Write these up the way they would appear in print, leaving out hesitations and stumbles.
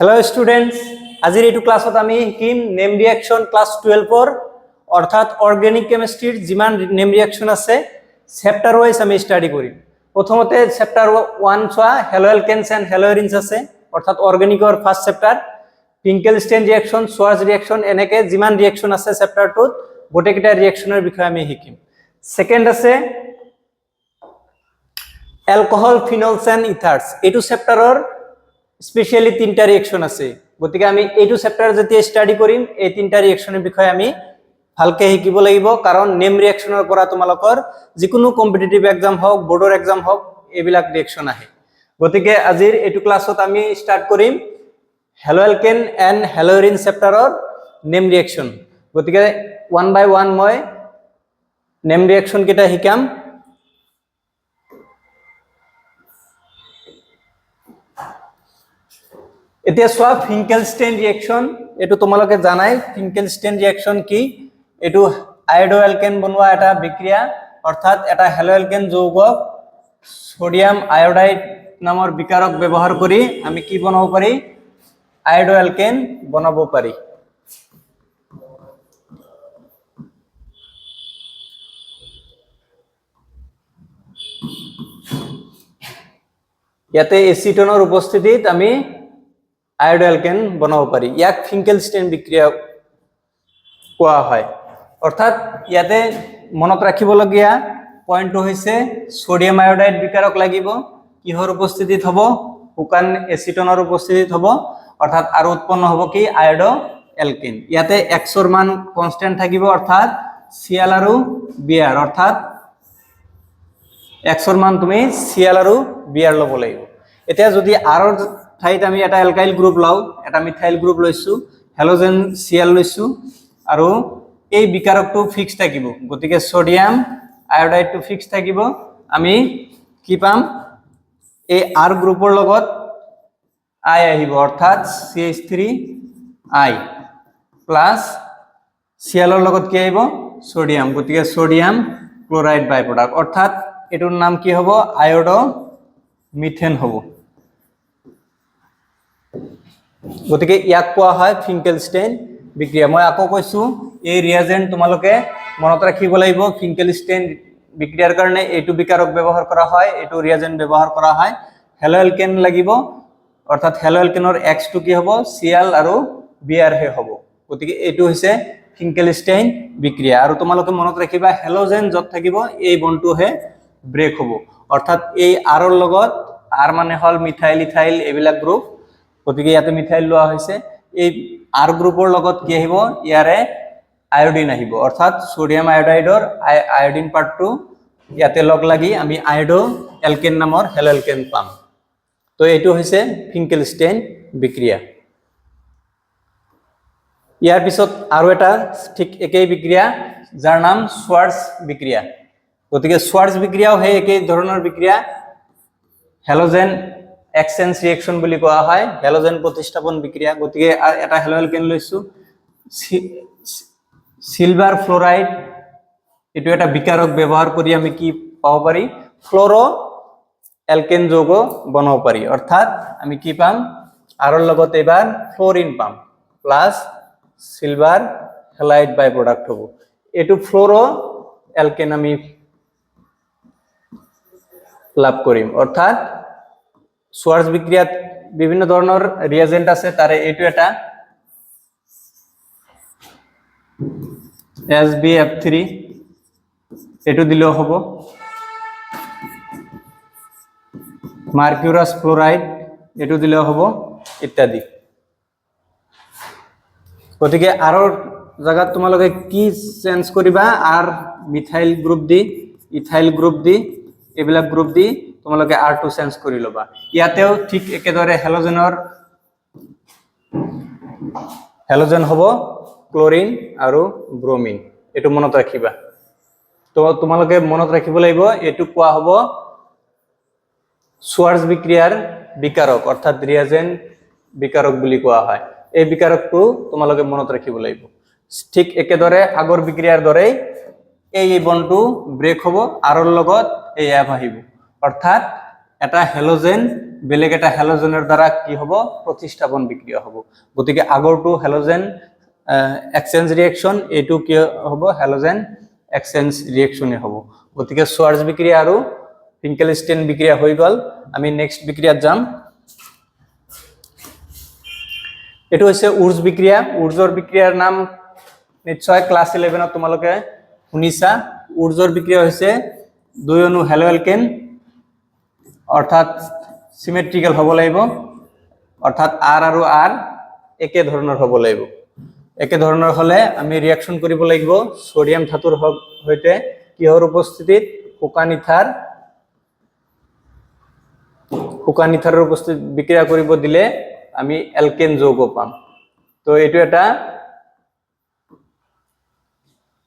Hello students আজিৰ এইটো ক্লাছত আমি শিকিম নেম ৰিঅ্যাকশন ক্লাস 12 অৰ্থাৎ অৰ্গানিক কেমিস্ট্ৰিৰ যিমান নেম ৰিঅ্যাকশন আছে চ্যাপ্টাৰ ওয়াইজ আমি স্টাডি কৰিম প্ৰথমতে চ্যাপ্টাৰ 1 চোৱা হেলো এলকেনস এন্ড হেলো এৰিনস আছে অৰ্থাৎ অৰ্গানিকৰ first chapter Finkelstein reaction সোয়াৰ্জ reaction এনেকে যিমান ৰিঅ্যাকশন আছে চ্যাপ্টাৰটোত গোটেইটা ৰিঅ্যাকশনৰ বিষয়ে আমি শিকিম সেকেন্ড আছে অ্যালকোহল ফিনলস এন্ড ইথাৰ্স এইটো চ্যাপ্টাৰৰ স্পেশালি তিনটা ৰিঅ্যাকশন আছে গতিকে আমি এইটো চ্যাপ্টাৰ যেতিয়া স্টাডি কৰিম এই তিনটা ৰিঅ্যাকশনৰ বিষয়ে আমি ভালকে শিকিব লাগিব কাৰণ নেম ৰিঅ্যাকশনৰ পৰা তোমালোকৰ যিকোনো কম্পিটিটিভ এক্সাম হওক বোৰ্ডৰ এক্সাম হওক এইবিলাক ৰিঅ্যাকশন আহে গতিকে আজিৰ এইটো ক্লাছত আমি স্টাৰ্ট কৰিম haloalkane and haloarene চ্যাপ্টাৰৰ নেম ৰিঅ্যাকশন গতিকে ওয়ান বাই ওয়ান মই নেম ৰিঅ্যাকশন কেইটা শিকাম এতিয়া সোয়া ফিঙ্কেলস্টাইন ৰিঅ্যাকশন এটো তোমালোকে জানাই ফিঙ্কেলস্টাইন ৰিঅ্যাকশন কি এটো আয়োডো অ্যালকেন বনোৱা এটা বিক্ৰিয়া অৰ্থাৎ এটা হেলো এলকেন যৌগক সোডিয়াম আয়োডাইড নামৰ বিকাৰক ব্যৱহাৰ কৰি আমি কি বনাব পাৰি আয়োডো অ্যালকেন বনাব পাৰি ইয়াতে এসিটনৰ উপস্থিতিত আমি আয়োডো অ্যালকেন বনাব পাৰি ইয়াক ফিঙ্কেলস্টাইন বিক্ৰিয়া কোৱা হয় অৰ্থাৎ ইয়াতে মনত ৰাখিবলগীয়া পয়েন্টটো হৈছে সোডিয়াম আয়োডাইড বিকাৰক লাগিব কিহৰ উপস্থিতিত হ'ব শুকান এসিটনৰ উপস্থিতিত হ'ব অৰ্থাৎ আৰু উৎপন্ন হ'ব কি আয়োডো অ্যালকেন ইয়াতে x ৰ মান কনস্ট্যান্ট থাকিব অৰ্থাৎ Cl আৰু Br অৰ্থাৎ x ৰ মান তুমি Cl আৰু Br ল'ব লাগিব এতিয়া যদি r ৰ ঠাইত আমি এটা অ্যালকাইল গ্ৰুপ লও এটা মিথাইল গ্ৰুপ লৈছো হ্যালোজেন Cl লৈছো আৰু এই বিকাৰকটো ফিক্স থাকিব গতিকে সোডিয়াম আয়োডাইডটো ফিক্স থাকিব আমি কি পাম এই r গ্ৰুপৰ লগত I আহিব অৰ্থাৎ CH3I প্লাস Cl ৰ লগত কি আহিব সোডিয়াম গতিকে সোডিয়াম ক্লোৰাইড বাই প্ৰডাক্ট অৰ্থাৎ এটোৰ নাম কি হ'ব আয়োডো মিথেন হ'ব গতিকে ইয়াক কোৱা হয় ফিঙ্কেলস্টাইন বিক্ৰিয়া মই আকৌ কৈছো এই ৰিএজেন্ট তোমালোকে মনত ৰাখিব লাগিব ফিঙ্কেলস্টাইন বিক্ৰিয়াৰ কাৰণে এইটো বিকাৰক ব্যৱহাৰ কৰা হয় এইটো ৰিএজেন্ট ব্যৱহাৰ কৰা হয় হেলো এলকেন লাগিব অৰ্থাৎ হেলো এলকেনৰ x টো কি হ'ব Cl আৰু Br হে হ'ব গতিকে এইটো হৈছে ফিঙ্কেলস্টাইন বিক্ৰিয়া আৰু তোমালোকে মনত ৰাখিবা হেলোজেন যত থাকিব এই বন্ডটো হে ব্ৰেক হ'ব অৰ্থাৎ এই r ৰ লগত r মানে হল মিথাইল ইথাইল এবিলাক গ্ৰুপ গতিকে ইয়াতে মিথাইল লোৱা হৈছে এই r গ্ৰুপৰ লগত কি আহিব ইয়াৰে আয়োডিন আহিব অৰ্থাৎ সোডিয়াম আয়োডাইডৰ আয়োডিন পাৰ্টটো ইয়াতে লগ লাগি আমি আয়োডো অ্যালকেন নামৰ হেলো এলকেন পাম তো এইটো হৈছে ফিঙ্কেলস্টাইন বিক্ৰিয়া ইয়াৰ পিছত আৰু এটা ঠিক একেই বিক্ৰিয়া যাৰ নাম সোয়াৰ্জ বিক্ৰিয়া গতিকে সোয়াৰ্জ বিক্ৰিয়াও হে একেই ধৰণৰ বিক্ৰিয়া হ্যালোজেন এক্সচেঞ্জ ৰিঅ্যাকশন বুলি কোৱা হয় হ্যালোজেন প্ৰতিস্থাপন বিক্ৰিয়া গতিকে এটা হেলো এলকেন লৈছো সিলভাৰ ফ্লোৰাইড এটো এটা বিকাৰক ব্যৱহাৰ কৰি আমি কি পাব পাৰি ফ্লোৰো এলকেন যৌগ বনাব পাৰি অৰ্থাৎ আমি কি পাম r ৰ লগত এবাৰ ফ্লোৰিন পাম প্লাস সিলভাৰ হ্যালাইড বাই প্ৰোডাক্ট হ'ব এটো ফ্লোৰো এলকেন আমি লাভ কৰিম অৰ্থাৎ সোয়াৰ্জ বিক্ৰিয়াত বিভিন্ন ধৰণৰ ৰিএজেন্ট আছে তাৰে এইটো এটা SbF3 এটো দিলেও হ'ব মার্কিউরাস ফ্লোরাইড এটো দিলেও হ'ব ইত্যাদি গতিকে আর জায়গা তোমালোকে কি চেঞ্জ কৰিবা আৰ মিথাইল গ্ৰুপ দি ইথাইল গ্ৰুপ দি এবিলাক গ্ৰুপ দি তোমালোকে R2 চেঞ্জ কৰি লবা ইয়াতেও ঠিক একেদৰে হেলোজেন হ'ব ক্লোৰিন আৰু ব্ৰোমিন এটো মনত ৰাখিবা তো তোমালোকে মনত ৰাখিব লাগিব এটো কোৱা হ'ব সোয়াৰ্জ বিক্ৰিয়াৰ বিকাৰক অৰ্থাৎ ৰিএজেন্ট বিকাৰক বুলি কোৱা হয় এই বিকাৰকটো তোমালোকে মনত ৰাখিব লাগিব ঠিক একেদৰে আগৰ বিক্ৰিয়াৰ দৰে এই বন্ডটো ব্ৰেক হ'ব R ৰ লগত এই F আহিব অৰ্থাৎ এটা হেলোজেন বেলেগ এটা হেলোজেনেৰ দ্বাৰা কি হব প্ৰতিস্থাপন বিক্ৰিয়া হব গতিকে আগৰটো হেলোজেন এক্সচেঞ্জ ৰিয়েকচন এইটো কি হব হেলোজেন এক্সচেঞ্জ ৰিয়েকচনে হব গতিকে সোয়াৰ্জ বিক্ৰিয়া আৰু ফিঙ্কেলস্টেইন বিক্ৰিয়া হৈ গল আমি নেক্সট বিক্ৰিয়াত যাম এটো হৈছে উৰ্জ বিক্ৰিয়া উৰ্জৰ বিক্ৰিয়াৰ নাম নিশ্চয় ক্লাস 11 ত তোমালোকে শুনিছা উৰ্জৰ বিক্ৰিয়া হৈছে দুই অণু হেলোএলকেন অৰ্থাৎ সিমেট্ৰিক্যাল হব লাগিব অৰ্থাৎ আৰ আৰু আৰ একে ধৰণৰ হব লাগিব একে ধৰণৰ হলে আমি ৰিঅ্যাকশন কৰিব লাগিব সোডিয়াম ধাতুৰ হৈতে কিহৰ উপস্থিতিত শুকান ইথাৰৰ উপস্থিতিত বিক্ৰিয়া কৰিব দিলে আমি এলকেন যৌগ পাম তো এটো এটা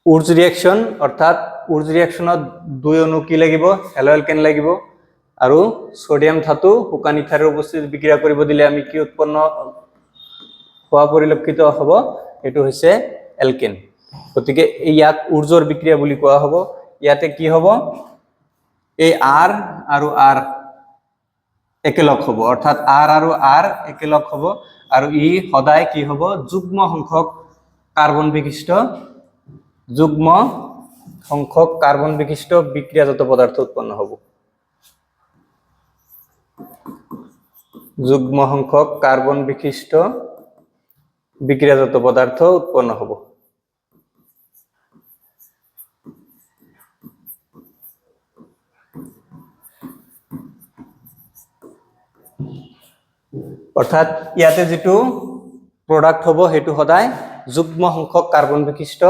উৰ্জ ৰিঅ্যাকশন অৰ্থাৎ উৰ্জ ৰিঅ্যাকশনত দুই অণু কি লাগিব হেলোএলকেন লাগিব আৰু সোডিয়াম ধাতু শুকান ইথাৰৰ উপস্থিতিত বিক্ৰিয়া কৰিব দিলে আমি কি উৎপন্ন হোৱা পৰিলক্ষিত হ'ব এটো হৈছে এলকেন গতিকে ইয়াক উৰ্জৰ বিক্ৰিয়া বুলি কোৱা হ'ব ইয়াতে কি হ'ব এই আৰ আৰু আৰ একেলগ হ'ব অৰ্থাৎ আৰ আৰু আৰ একেলগ হ'ব আৰু ই সদায় কি হ'ব যুগ্ম সংখ্যক কার্বন বিশিষ্ট বিক্রিয়াজাত পদার্থ উৎপন্ন হ'ব যুগ্ম সংখ্যক কার্বন বিশিষ্ট বিক্রিয়াজাত পদার্থ উৎপন্ন হ'ব অর্থাৎ ইয়াতে যেটো প্রোডাক্ট হ'ব হেতু সদায় যুগ্ম সংখ্যক কার্বন বিশিষ্ট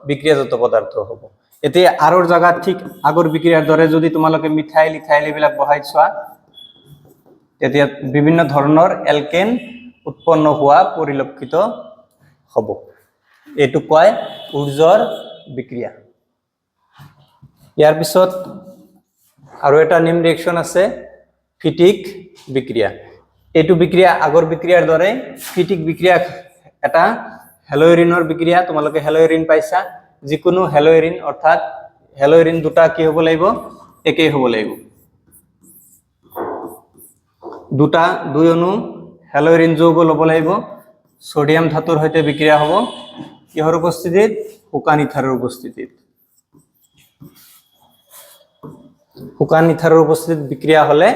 বিক্রিয়াজাত পদার্থ হ'ব এতে আৰৰ জায়গা ঠিক আগৰ বিক্ৰিয়াৰ দৰে যদি তোমালোকে মিথাইল ইথাইল এবিলাক বহাই ছোৱা তেতিয়া বিভিন্ন ধৰণৰ এলকেন উৎপন্ন হোৱা পৰিলক্ষিত হ'ব এটো কয় উৰ্জৰ বিক্ৰিয়া ইয়াৰ পিছত আৰু এটা নিম ৰিঅ্যাকশন আছে ফিটিক বিক্ৰিয়া এটো বিক্ৰিয়া আগৰ বিক্ৰিয়াৰ দৰে ফিটিক বিক্ৰিয়া এটা হেলোইৰিনৰ বিক্ৰিয়া তোমালোকে হেলোইৰিন পাইছা যিকোনো হেলোইৰিন অৰ্থাৎ হেলোইৰিন দুটা কি হ'ব লাগিব একেই হ'ব লাগিব দুটা দুই অণু হেলোইৰিন যৌগ ল'ব লাগিব সোডিয়াম ধাতুৰ হৈতে বিক্ৰিয়া হ'ব কিহৰ উপস্থিতিত শুকান ইথাৰৰ উপস্থিতিত শুকান ইথাৰৰ উপস্থিতিত বিক্ৰিয়া হলে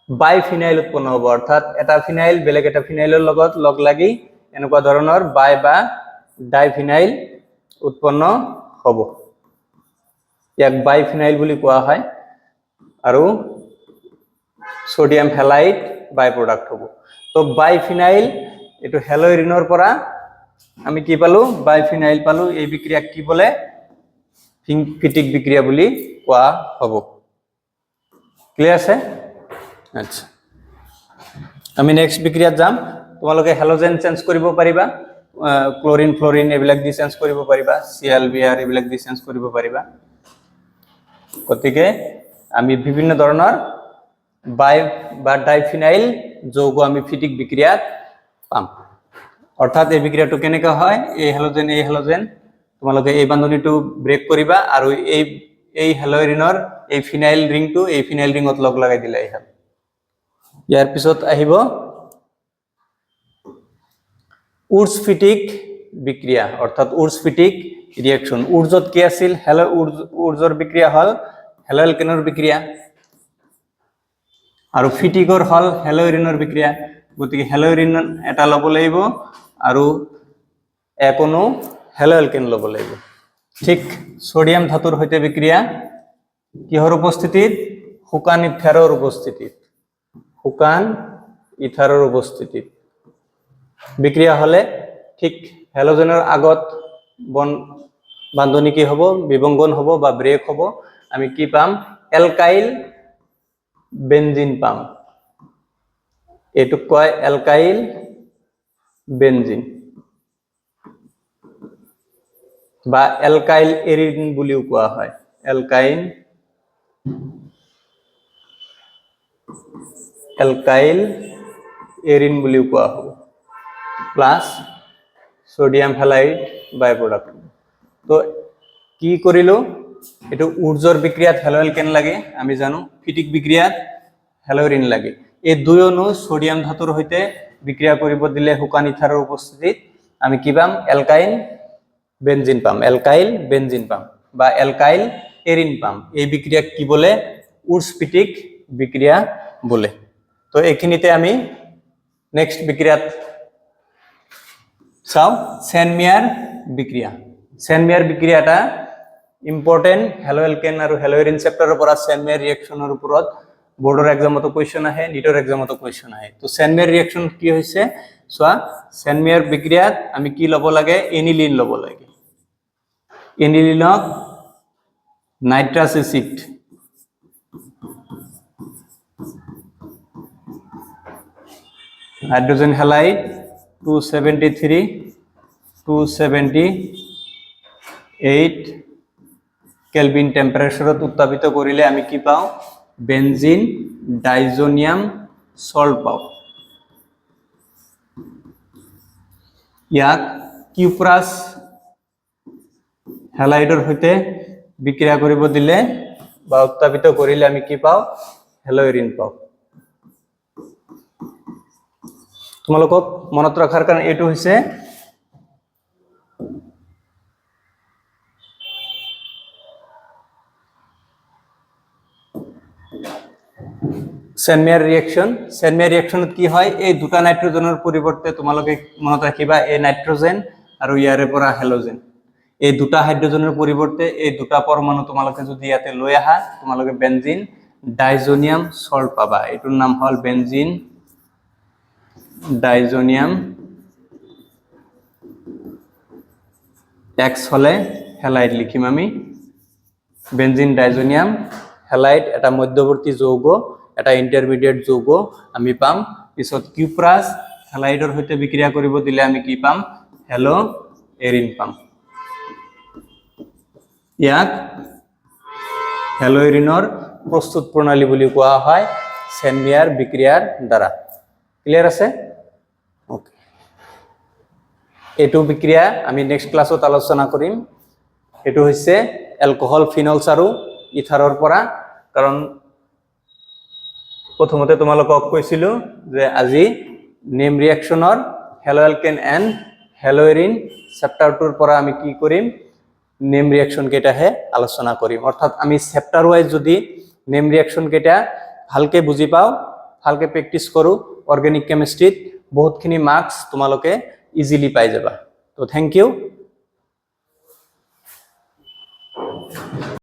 বাইফিনাইল উৎপন্ন হ'ব অৰ্থাৎ এটা ফিনাইল বেলেগ এটা ফিনাইলৰ লগত লগ লাগি এনেকুৱা ধৰণৰ বাই বা ডাইফিনাইল উৎপন্ন হ'ব ইয়াক বাইফিনাইল বুলি কোৱা হয় আৰু সোডিয়াম হ্যালাইড বাই প্ৰোডাক্ট হ'ব তো বাইফিনাইল এটো হেলোইৰিনৰ পৰা আমি কি পালো বাইফিনাইল পালো এই বিক্ৰিয়া কি বলে ফিটিক বিক্ৰিয়া বুলি কোৱা হ'ব ক্লিয়াৰ আছে আচ্ছা আমি নেক্সট বিক্ৰিয়াত যাম তোমালোকে হেলোজেন চেঞ্জ কৰিব পাৰিবা ক্লোৰিন ফ্লোৰিন এবিলাক দি চেঞ্জ কৰিব পাৰিবা সিএলবিআৰ এবিলাক দি চেঞ্জ কৰিব পাৰিবা গতিকে আমি বিভিন্ন ধৰণৰ বাই বা ডাইফিনাইল যৌগ আমি ফিটিক বিক্রিয়াত পাম অর্থাৎ এই বিক্রিয়াটো কেনেকৈ হয় এই হেলোজেন তোমালোকে এই বান্ধনীটো ব্রেক কৰিবা আৰু এই হেলোইৰিনৰ এই ফিনাইল ৰিংটো এই ফিনাইল ৰিংত লগ লগাই দিলে এই হল ইয়াৰ পিছত আহিব উৰ্জ ফিটিক বিক্ৰিয়া অৰ্থাৎ উৰ্জ ফিটিক ৰিঅ্যাকশন উৰ্জত কি আছিল উৰ্জৰ বিক্ৰিয়া হল হেলোএলকেনৰ বিক্ৰিয়া আৰু ফিটিকৰ হল হেলোইৰিনৰ বিক্ৰিয়া গতিকে হেলোইৰিন এটা ল'ব লাগিব আৰু এক অণু হেলোএলকেন ল'ব লাগিব ঠিক সোডিয়াম ধাতুৰ হৈতে বিক্ৰিয়া কিহৰ উপস্থিতিত শুকান ইথাৰৰ উপস্থিতিত বিক্রিয়া হলে ঠিক হেলোজেনের আগত বন বান্ধনী কি হ'ব বিভঙ্গন হ'ব বা ব্রেক হ'ব আমি কি পাম এলকাইল বেনজিন পাম এটুক কয় এলকাইল বেনজিন বা এলকাইল এরিন বুলিও কোৱা হয় এলকাইল এৰিন বুলিও কোৱা হ'ব প্লাস সোডিয়াম হ্যালাইড বাই প্ৰোডাক্ট তো কি কৰিলো এটো উৰ্জৰ বিক্ৰিয়াত হেলোএলকেন লাগে আমি জানো ফিটিক বিক্ৰিয়াত হেলোইৰিন লাগে। এই দুই অণু সোডিয়াম ধাতুৰ সৈতে বিক্ৰিয়া কৰিব দিলে শুকান ইথাৰৰ উপস্থিতিত আমি কি পাম? এলকাইল বেনজিন পাম, এলকাইল বেনজিন পাম বা এলকাইল এরিন পাম। এই বিক্রিয়াক কি বলে? উডস্পিটিক বিক্রিয়া বলে। তো এইখিনিতে আমি নেক্সট বিক্রিয়াত চাও সেনমিয়ার বিক্রিয়া। সেনমিয়ার বিক্রিয়াটা ইম্পর্টেন্ট হেলোএলকেন আৰু হেলোইৰিন চেপ্টাৰৰ পৰা সেনমিয়াৰ ৰিয়েকশনৰ ওপৰত বোৰ্ডৰ এক্সামতো কোৱেশ্চন আহে, নিটৰ এক্সামতো কোৱেশ্চন আহে। তো সেনমিয়াৰ ৰিয়েকশন কি হৈছে চোৱা, সেনমিয়ার বিক্রিয়াত আমি কি ল'ব লাগে? এনিলিন ল'ব লাগে। এনিলিনক nitrous acid hydrogen halide 273 278 kelvin টেম্পাৰেচাৰত উত্তাপিত কৰিলে আমি কি পাওঁ? বেনজিন ডাইজোনিয়াম সল্ট পাওঁ। ইয়াক কিউপ্ৰাছ হ্যালাইডৰ সৈতে বিক্ৰিয়া কৰিব দিলে বা উত্তাপিত কৰিলে আমি কি পাওঁ? হেলোইৰিন পাওঁ। তোমালোকক মনত ৰখাৰ কাৰণে এইটো হৈছে সেনমিয়ার রিয়েকশন। সেনমিয়ার রিয়েকশনত কি হয়? এই দুটা নাইট্রোজেনের পরিবর্তে তোমালোকে মনত রাখিবা এই নাইট্রোজেন আৰু ইয়াৰে পৰা হেলোজেন, এই দুটা হাইড্রোজেনের পরিবর্তে এই দুটা পরমাণু তোমালোকে যদি ইয়াতে লৈ আহা তোমালোকে বেনজিন ডাইজোনিয়াম সল্ট পাবা। এটার নাম হল বেনজিন ডাইজোনিয়াম এক্স হলে হ্যালাইড লিখিম আমি। বেনজিন ডাইজোনিয়াম হ্যালাইড এটা মধ্যবর্তী যৌগ, এটা ইন্টারমিডিয়েট যৌগ আমি পাম। পিছত কিউপ্ৰাছ হ্যালাইডৰ সৈতে বিক্ৰিয়া কৰিব দিলে আমি কি পাম? হেলো এৰিন পাম। ইয়াক হেলোইৰিনৰ প্ৰস্তুত প্ৰণালী বুলি কোৱা হয় সেনমিয়াৰ বিক্ৰিয়াৰ দ্বাৰা। ক্লিয়াৰ আছে? ওকে, এইটো বিক্ৰিয়া আমি নেক্সট ক্লাছত আলোচনা কৰিম। এইটো হৈছে এলকহল ফিনলছ আৰু ইথাৰৰ পৰা। কাৰণ প্ৰথমতে তোমালোকক কৈছিলো যে আজি নেম ৰিয়েকশনৰ হেলোএলকেন এণ্ড হেলোইৰিন চেপ্টাৰটোৰ পৰা আমি কি কৰিম? নেম ৰিয়েকশন কেইটাহে আলোচনা কৰিম। অৰ্থাৎ আমি চেপ্টাৰ ওয়াইজ যদি নেম ৰিয়েকশন কেইটা ভালকে বুজি পাওঁ, ভালকে প্ৰেক্টিছ কৰোঁ, অৰ্গেনিক কেমিষ্ট্ৰিত বহুতখিনি মাৰ্কছ তোমালোকে ইজিলি পাই যাবা। তো থ্যাংক ইউ।